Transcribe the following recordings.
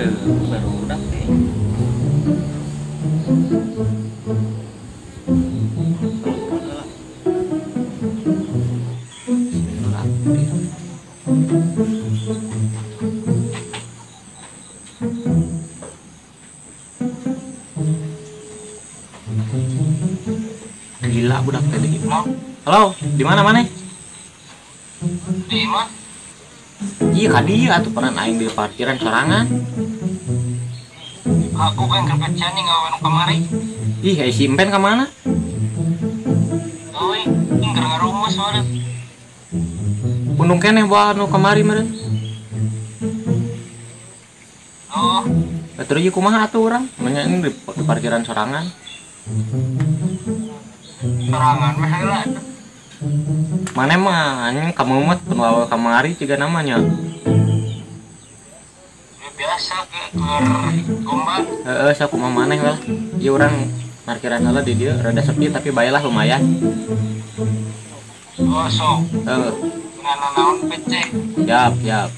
baru udah deh. Gila budak tadi. Halo, di mana mana? Di mana? Iya kadi atuh pernah aing di parkiran sorangan. Aku kan kerja nih ngawen kemari. Ih, si Empen ke mana? Oh, ini gara-gara rumah soalnya. Undung kene bawa nu kemari meureun. Oh, Terus ieu kumaha atuh urang? Menya ini di parkiran sorangan. serangan mah heula. Mana mah anjing kamu mah pembawa kamari juga namanya. Ya biasa ke gombal. Heeh, saya kumaha maneh lah. Ieu urang parkiran heula di dieu rada sepi tapi baelah lumayan. Oh, so. Heeh, Ngana naon PC. siap.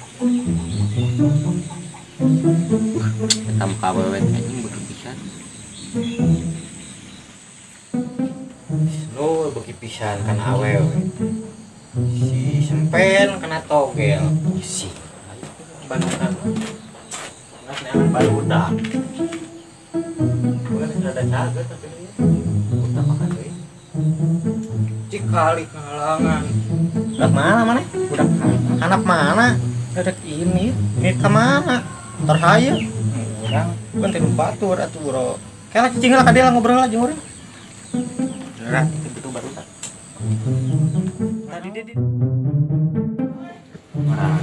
Kita muka awet anjing beuki pisan. Lo beuki pisan kana awewe. Si Sempen kena togel. Si banukan. Ngas neangan barudak. Bukan rada caget tapi udah makan deui. Cikali kalangan. Budak mana? Budak anak mana? Budak ini kemana? Terhaya. Urang kan teh batur atuh bro. Kela cicing lah kadela ngobrol aja jeung urang. Beneran itu baru tak. Tadi dia marah.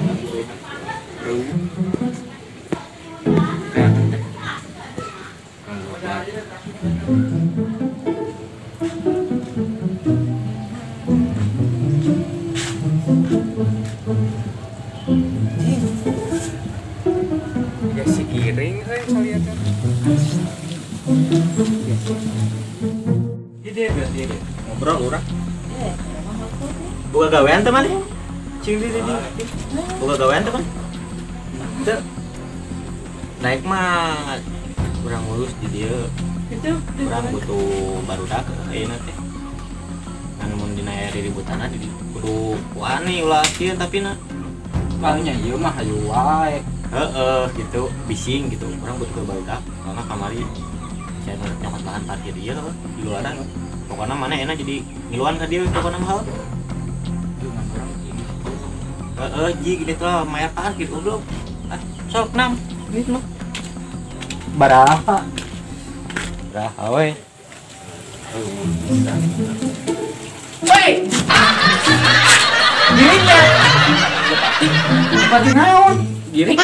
Ya si giring kan saya lihat. Dia ngobrol urang. Buka gawean teman. Cing di. Buka gawean teman. Teu. Naik mah kurang ngurus di dia. Kurang butuh barudak ayeuna teh. Kan mun dina aya ributanna di kudu wani ulah kieu tapi na. Palingnya ieu mah hayu wae. Heeh gitu, bising gitu. Orang butuh barudak karena kamari saya nyokot lahan parkir dia di luaran. Pokoknya mana enak jadi ngiluan ke dia pokoknya mahal. Ji gitu lah, mayar parkir udah. Sok 6 menit mah. Berapa? Berapa we? Hei! Giringnya. Seperti naon? Giring?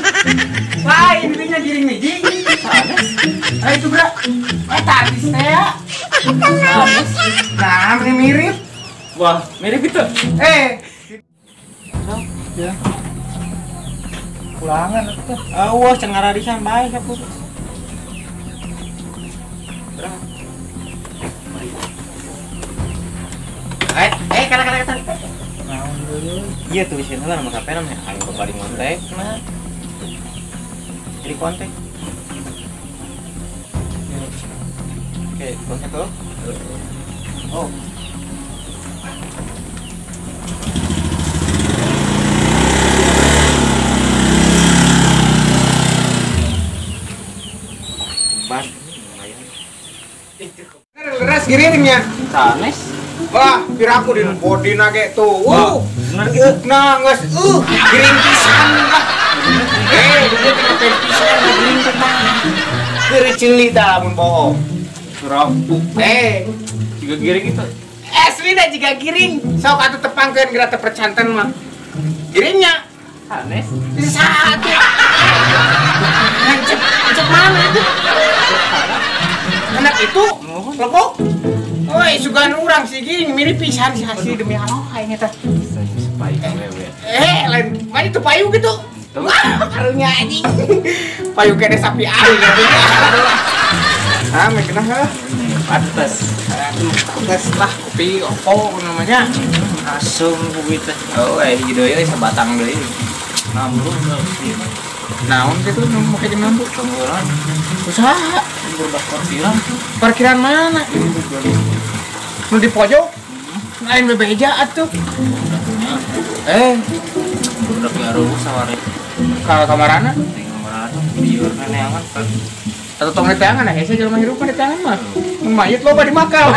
Lain giringnya giring nih, jing. Ayo itu bro. Tadi saya. Nah, ini mirip. Wah, mirip itu. Ya. Pulangan itu. Wah, cengar arisan baik aku. Kata. Naon dulu. Iya tulisannya lah nama KP namanya. Ayo kembali kontak, nah. Jadi kontak. Oke, kontak lo. Oh. Bas, lumayan. Leres giringnya. Sanes. Wah, piraku di body nage tuh. Bener Nah, geus giring pisan lah. Dia tinggal pisan giring teh. Keur ceuli tah mun bohong. Rampuk. Juga giring itu. Asli dah juga giring. Sok atuh tepangkeun geura teu percanten mah. Giringnya Sanes. satu. Cek mana itu? Anak itu lepok. Woi, sugan urang si giring mirip pisan si asli demi Allah kayaknya teh. Baik wewe. Lain mana itu payu gitu. Wah, karunya anjing. Payu kene sapi ari gitu. Ah, mekena heuh. Pantes. Tes lah kopi opo namanya. Asum kuwi teh. Oh, di dieu sebatang deui. 60. Naon gitu nu make jeung lampu Tenggelan. usaha Budak parkiran. parkiran mana nu di pojok lain bebeja atuh Budak baru saware. ka kamarana Kamar bieur neangan kan. atau tong neteangan ya hese jelema hirup neteangan mah mun mayit loba di makam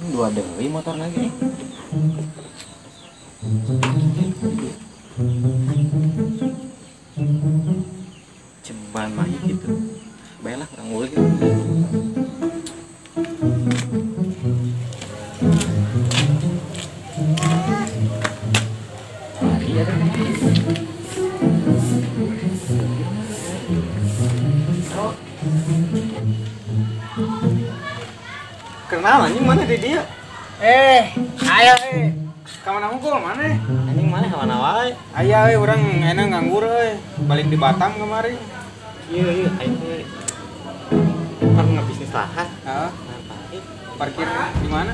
Dua deui motor lagi nih. Ceban mayit gitu. Baiklah orang ulek gitu. Iya deh. Kenal anjing mana di dia? Aya kamana unggul mana Anjing mana kawan wae? aya urang enak nganggur balik di Batam kemarin Iya, aing teh kan ngebisnis lahan. heeh Ngapain? parkir di mana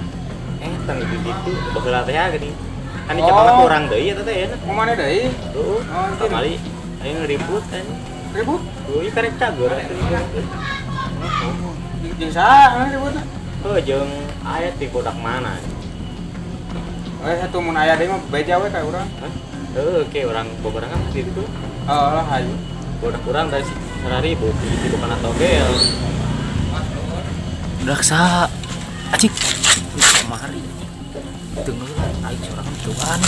Tang di ditu baheula teh geuning. Kan Oh. dicepat urang deui eta teh enak. mau mana deui Tuh, Oh, gitu. kamari aing ngeribut kan. ribut Tuh, karek cager. jeung saha ributna Jeung aya ti budak mana? atuh mun aya deui mah beja we ka urang Oke, orang boborangan di ditu. lah hayu Budak urang dari 1.000 di bukan togel. Udah sa acik kemari tenggelam naik seorang cobaan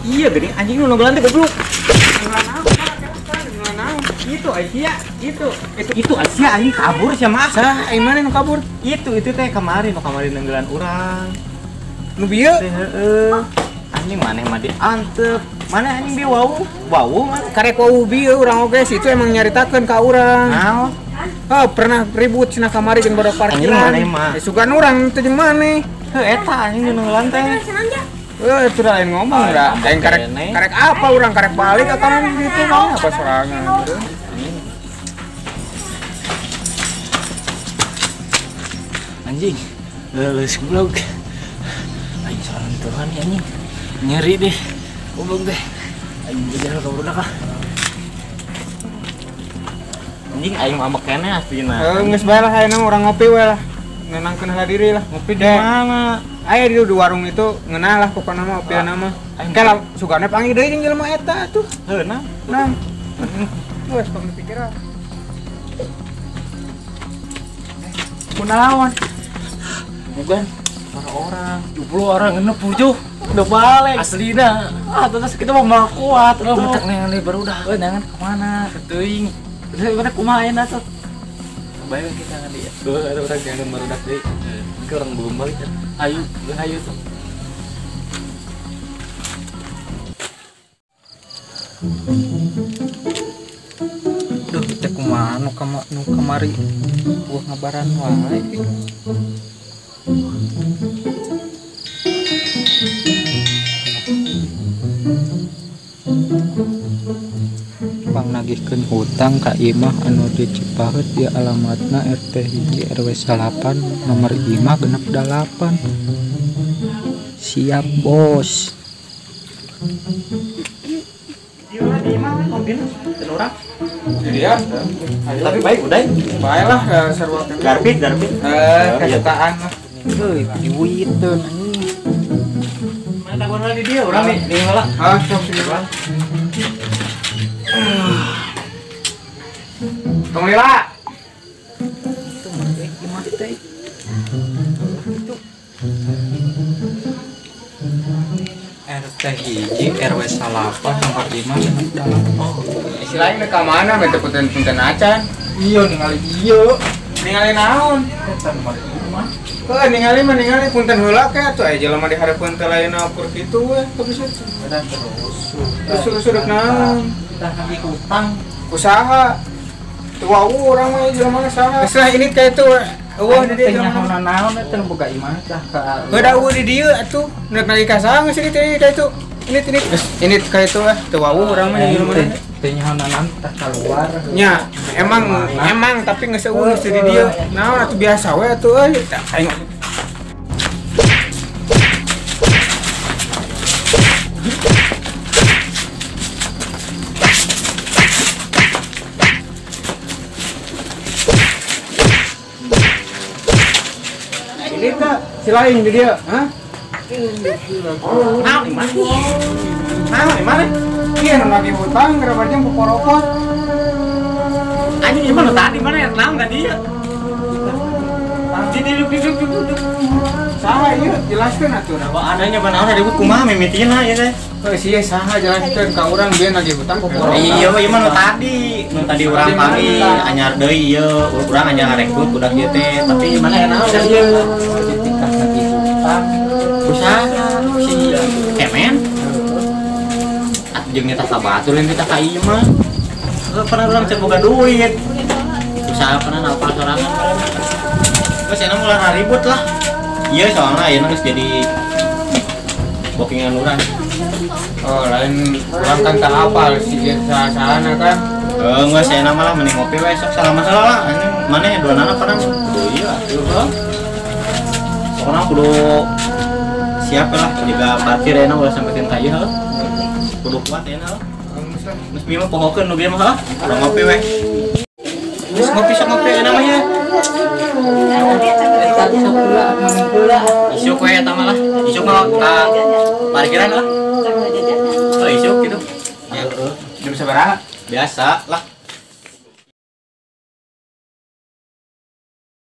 Iya, geuning anjing nu nonggolan teh goblok. itu Aisyah Itu Asia anjing kabur sia Mas. sah mana nu kabur Itu teh kemarin nenggelan urang. nu bieu Teh heeh. Anjing maneh mah diantep. Mana anjing dia wau mana? karek wau bieu urang oge situ emang nyaritakeun ka urang Naon? pernah ribut cenah kamari jeung bodo parkiran Anjing maneh mah. sugan urang teh jeung maneh Eta anjing nu nenggelan teh. itu dah lain ngomong dah. Aing karek apa urang karek balik ka kanan gitu mah apa sorangan gitu. anjing leles goblok anjing seorang Tuhan ya anjing nyeri deh goblok deh anjing jalan kabur dah kah Anjing aing mah kene aslina. Geus bae lah ayeuna urang ngopi we lah. Nenangkeun heula diri lah. Ngopi di mana? Aya di warung itu ngeunah lah pokona mah opiana mah. Kala sugana panggil deui jeung jelema eta tuh. Heuna. Nah. Wes tong dipikiran. kunaon bukan para orang jublo orang ngenep pujuh udah balik aslina terus kita mau kuat terus metak neang nih baru udah jangan kemana ketuing terus mana kumain atau bayang kita ngan dia ada orang jangan baru udah deh ke orang belum balik ayo tuh Duh, teh kumaha nu kamari buah ngabaran wae. Pangnagihkeun hutang ka imah anu di Cipaheut di alamatna RT 1 RW 8 nomor 5 genep 8. Siap, Bos. Di mana mobil? Orang. Iya. Tapi baik udah. Baiklah sarua Garbit. kesukaan lah. Euy, duit teu anjing. Mana gua di dia orang nih heula. Sok sini Bang. Tong lila. RT hiji RW 8 nomor 5 genep 8. Oh, istilahnya ka mana bete punten acan. Iya ningali ieu. Ningali naon? Eta nomor 5. ningali punten heula ke atuh aya jelema dihareupeun teh lain ukur kitu we teu bisa. Terus naon? Tah lagi utang. Usaha. Tua urang mah jelema saha. Geus ini ka itu eueuh di dieu jelema. naon eta boga imah tah ka Beda eueuh di dieu atuh. Neuk lagi ka saha geus ini teh ka itu. Ini ka itu tua urang mah jelema. teh nyahonanan tah keluar Nya, emang tapi geus eueuh di dieu. Naon atuh biasa we atuh euy. Aing Kita silain di dia, hah? Nah, di mana? Nah, di mana? Iya, lagi hutang berapa jam ke porokot? Anjing gimana tadi mana yang tahu enggak dia? Duduk. Saha ieu jelaskeun atuh. Apa adanya banaon ada kumaha mimitina ya teh. Sia saha jelaskeun ka urang bieu lagi hutang ke porokot. Iya, ieu mah nu tadi urang pagi anyar deui ieu, urang anyar rekrut budak ieu teh, tapi mana yang naon dari ieu? Tingkat lagi hutang. Usaha si Kemen. Jeung eta sabatur yang kita ka ieu mah. Pernah urang cek boga duit. Usaha pernah nalpal sorangan. Terus enak mulai ribut lah. Iya soalnya ya harus jadi bookingan urang. Oh lain urang kan tak apal si sahana kan. Enggak saya nama lah mending ngopi we sok salah masalah lah. Anjing mana ya dua nana pernah kudu iya atuh. Soalnya kudu siap lah juga parkir enak udah sampai tinta ieu heuh. Kudu kuat enak. Geus bieu mah pohokeun nu bieu mah heuh. Udah ngopi we. Geus ngopi enak mah ya. Isuk we eta mah lah. Isuk mah ka parkiran lah. Oh isuk gitu. Ya Jam sabaraha? biasa lah.